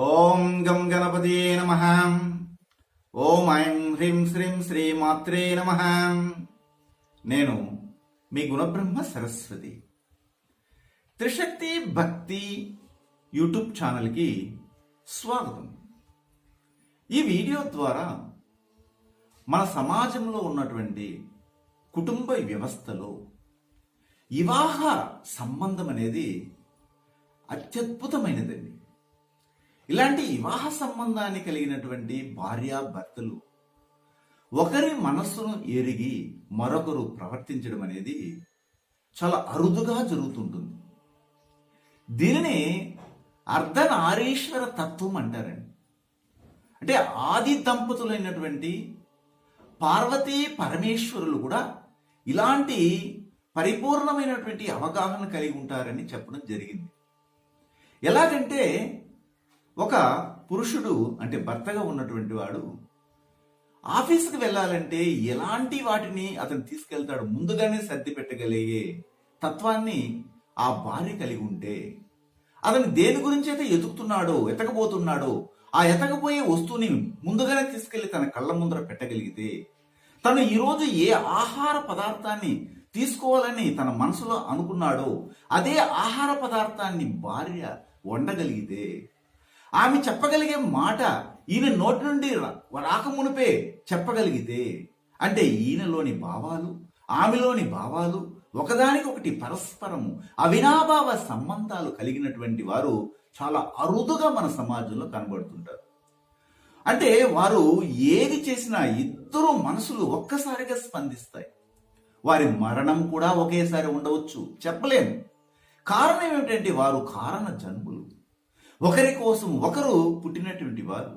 ఓం గం గణపతియే నమః. ఓం ఐం హ్రీం శ్రీం శ్రీ మాత్రే నమః. నేను మీ గుణబ్రహ్మ సరస్వతి. త్రిశక్తి భక్తి యూట్యూబ్ ఛానల్కి స్వాగతం. ఈ వీడియో ద్వారా మన సమాజంలో ఉన్నటువంటి కుటుంబ వ్యవస్థలో వివాహ సంబంధం అనేది అత్యద్భుతమైనదండి. ఇలాంటి వివాహ సంబంధాన్ని కలిగినటువంటి భార్యాభర్తలు ఒకరి మనస్సును ఎరిగి మరొకరు ప్రవర్తించడం అనేది చాలా అరుదుగా జరుగుతుంటుంది. దీనిని అర్ధనారీశ్వర తత్వం అంటారండి. అంటే ఆది దంపతులైనటువంటి పార్వతీ పరమేశ్వరులు కూడా ఇలాంటి పరిపూర్ణమైనటువంటి అవగాహన కలిగి ఉంటారని చెప్పడం జరిగింది. ఎలాగంటే ఒక పురుషుడు అంటే భర్తగా ఉన్నటువంటి వాడు ఆఫీస్కి వెళ్ళాలంటే ఎలాంటి వాటిని అతను తీసుకెళ్తాడు ముందుగానే సర్ది పెట్టగలిగే తత్వాన్ని ఆ భార్య కలిగి ఉంటే, అతను దేని గురించి అయితే ఎతకబోతున్నాడో ఆ ఎతకపోయే వస్తువుని ముందుగానే తీసుకెళ్లి తన కళ్ళ ముందర పెట్టగలిగితే, తను ఈరోజు ఏ ఆహార పదార్థాన్ని తీసుకోవాలని తన మనసులో అనుకున్నాడో అదే ఆహార పదార్థాన్ని భార్య వండగలిగితే, ఆమె చెప్పగలిగే మాట ఈయన నోటి నుండి రాకమునిపే చెప్పగలిగితే, అంటే ఈయనలోని భావాలు ఆమెలోని భావాలు ఒకదానికొకటి పరస్పరము అవినాభావ సంబంధాలు కలిగినటువంటి వారు చాలా అరుదుగా మన సమాజంలో కనబడుతుంటారు. అంటే వారు ఏది చేసినా ఇద్దరు మనసులు ఒక్కసారిగా స్పందిస్తాయి. వారి మరణం కూడా ఒకేసారి ఉండవచ్చు, చెప్పలేము. కారణం ఏమిటంటే వారు కారణ జన్ములు, ఒకరి కోసం ఒకరు పుట్టినటువంటి వారు.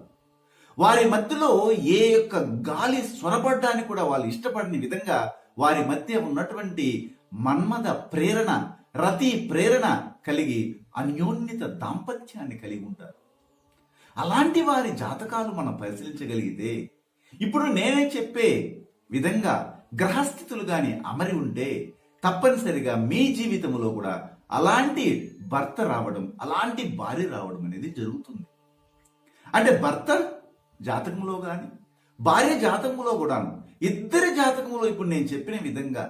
వారి మధ్యలో ఏ యొక్క గాలి స్వరపడ్డానికి కూడా వాళ్ళు ఇష్టపడని విధంగా వారి మధ్య ఉన్నటువంటి మన్మథ ప్రేరణ, రతి ప్రేరణ కలిగి అన్యోన్యత దాంపత్యాన్ని కలిగి ఉంటారు. అలాంటి వారి జాతకాలు మనం పరిశీలించగలిగితే, ఇప్పుడు నేనే చెప్పే విధంగా గ్రహస్థితులు గాని అమరి ఉంటే తప్పనిసరిగా మీ జీవితంలో కూడా అలాంటి భర్త రావడం, అలాంటి భార్య రావడం అనేది జరుగుతుంది. అంటే భర్త జాతకంలో కానీ భార్య జాతకంలో కూడాను, ఇద్దరి జాతకంలో ఇప్పుడు నేను చెప్పిన విధంగా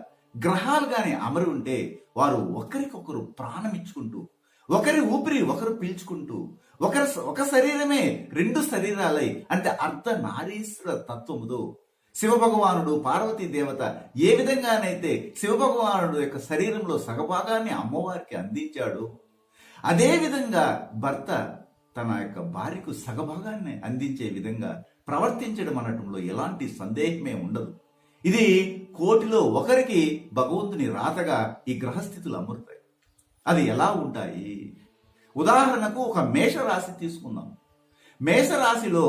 గ్రహాలు కానీ అమరి ఉంటే వారు ఒకరికొకరు ప్రాణం ఇచ్చుకుంటూ, ఒకరి ఊపిరి ఒకరు పీల్చుకుంటూ, ఒక శరీరమే రెండు శరీరాలై, అంటే అర్ధనారీశ్వర తత్వముతో శివభగవానుడు పార్వతీ దేవత ఏ విధంగానైతే శివభగవానుడు యొక్క శరీరంలో సగభాగాన్ని అమ్మవారికి అందించాడు, అదే విధంగా భర్త తన యొక్క భార్యకు సగభాగాన్ని అందించే విధంగా ప్రవర్తించడం అనటంలో ఎలాంటి సందేహమే ఉండదు. ఇది కోటిలో ఒకరికి భగవంతుని రాతగా ఈ గ్రహస్థితులు అమరుతాయి. అది ఎలా ఉంటాయి? ఉదాహరణకు ఒక మేషరాశి తీసుకుందాం. మేషరాశిలో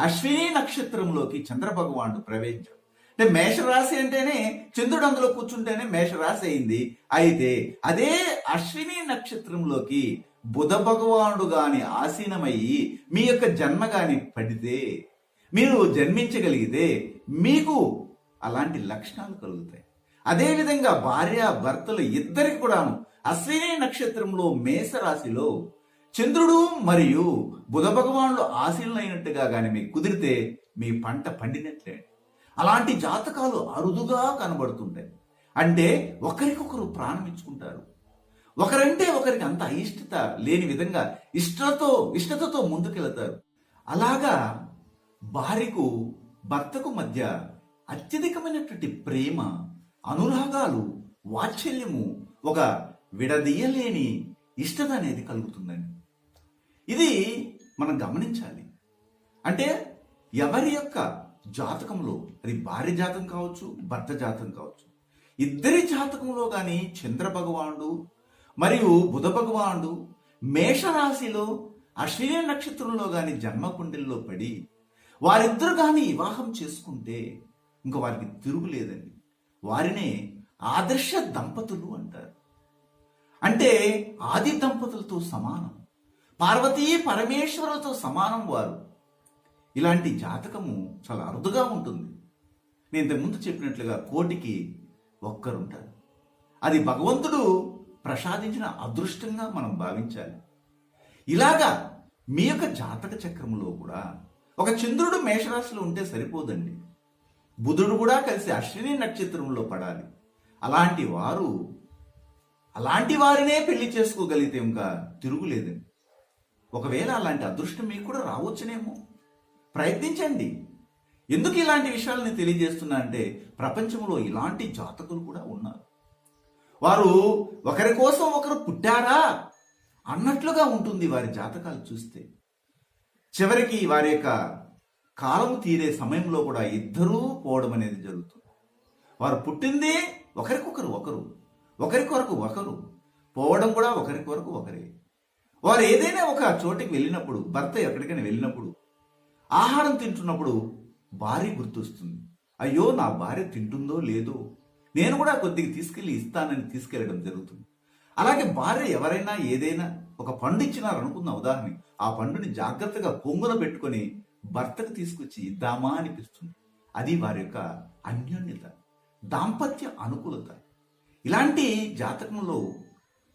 అశ్విని నక్షత్రంలోకి చంద్ర భగవానుడు ప్రవేశించాడు. అంటే మేషరాశి అంటేనే చంద్రుడు అందులో కూర్చుంటేనే మేషరాశి అయింది. అయితే అదే అశ్విని నక్షత్రంలోకి బుధ భగవానుడు గాని ఆసీనమయ్యి మీ యొక్క జన్మ గాని పడితే, మీరు జన్మించగలిగితే మీకు అలాంటి లక్షణాలు కలుగుతాయి. అదేవిధంగా భార్య భర్తలు ఇద్దరికి కూడాను అశ్విని నక్షత్రంలో మేషరాశిలో చంద్రుడు మరియు బుధ భగవానుడు ఆశీనులైనట్టుగా కానీ మీకు కుదిరితే మీ పంట పండినట్లే. అలాంటి జాతకాలు అరుదుగా కనబడుతుంటాయి. అంటే ఒకరికొకరు ప్రాణం ఇచ్చుకుంటారు. ఒకరంటే ఒకరికి అంత అయిష్టత లేని విధంగా ఇష్టతతో ముందుకెళ్తారు. అలాగా భార్యకు భర్తకు మధ్య అత్యధికమైనటువంటి ప్రేమ, అనురాగాలు, వాత్సల్యము, ఒక విడదీయలేని ఇష్టత అనేది కలుగుతుందండి. ఇది మనం గమనించాలి. అంటే ఎవరి యొక్క జాతకంలో, అది భార్య జాతకం కావచ్చు, భర్త జాతకం కావచ్చు, ఇద్దరి జాతకంలో కానీ చంద్ర భగవానుడు మరియు బుధ భగవానుడు మేషరాశిలో అశ్విని నక్షత్రంలో కానీ జన్మకుండల్లో పడి వారిద్దరు కానీ వివాహం చేసుకుంటే ఇంకా వారికి తిరుగులేదండి. వారినే ఆదర్శ దంపతులు అంటారు. అంటే ఆది దంపతులతో సమానం, పార్వతీ పరమేశ్వరులతో సమానం వారు. ఇలాంటి జాతకము చాలా అరుదుగా ఉంటుంది. నేను ఇంతకుముందు చెప్పినట్లుగా కోటికి ఒక్కరుంటారు. అది భగవంతుడు ప్రసాదించిన అదృష్టంగా మనం భావించాలి. ఇలాగా మీ యొక్క జాతక చక్రంలో కూడా ఒక చంద్రుడు మేషరాశిలో ఉంటే సరిపోదండి. బుధుడు కూడా కలిసి అశ్విని నక్షత్రంలో పడాలి. అలాంటి వారినే పెళ్లి చేసుకోగలిగితే ఇంకా తిరుగులేదండి. ఒకవేళ అలాంటి అదృష్టం మీకు కూడా రావచ్చునేమో. ప్రయత్నించండి. ఎందుకు ఇలాంటి విషయాలని తెలియజేస్తున్నా అంటే, ప్రపంచంలో ఇలాంటి జాతకులు కూడా ఉన్నారు. వారు ఒకరి కోసం ఒకరు పుట్టారా అన్నట్లుగా ఉంటుంది వారి జాతకాలు చూస్తే. చివరికి వారి యొక్క కాలం తీరే సమయంలో కూడా ఇద్దరూ పోవడం అనేది జరుగుతుంది. వారు పుట్టిందే ఒకరి కొరకు ఒకరు పోవడం కూడా ఒకరి కొరకు ఒకరే. వారు ఏదైనా ఒక చోటికి వెళ్ళినప్పుడు, భర్త ఎక్కడికైనా వెళ్ళినప్పుడు ఆహారం తింటున్నప్పుడు భార్య గుర్తొస్తుంది. అయ్యో, నా భార్య తింటుందో లేదో, నేను కూడా కొద్దిగా తీసుకెళ్ళి ఇస్తానని తీసుకెళ్లడం జరుగుతుంది. అలాగే భార్య ఎవరైనా ఏదైనా ఒక పండు ఇచ్చినారనుకుందాం ఉదాహరణకి, ఆ పండుని జాగ్రత్తగా కొంగున పెట్టుకొని భర్తకు తీసుకొచ్చి ఇద్దామా అనిపిస్తుంది. అది వారి యొక్క అన్యోన్యత, దాంపత్య అనుకూలత. ఇలాంటి జాతకంలో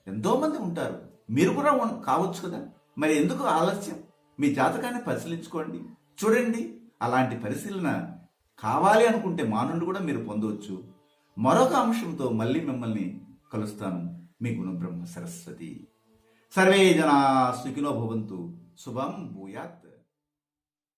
ఎంతో మంది ఉంటారు. మీరు కూడా కావచ్చు కదా. మరి ఎందుకు ఆలస్యం? మీ జాతకాన్ని పరిశీలించుకోండి, చూడండి. అలాంటి పరిశీలన కావాలి అనుకుంటే మా నుండి కూడా మీరు పొందవచ్చు. మరొక అంశంతో మళ్ళీ మిమ్మల్ని కలుస్తాను. మీ గుణబ్రహ్మ సరస్వతి. సర్వే జనా సుఖినో భవంతు. శుభం భూయాత్.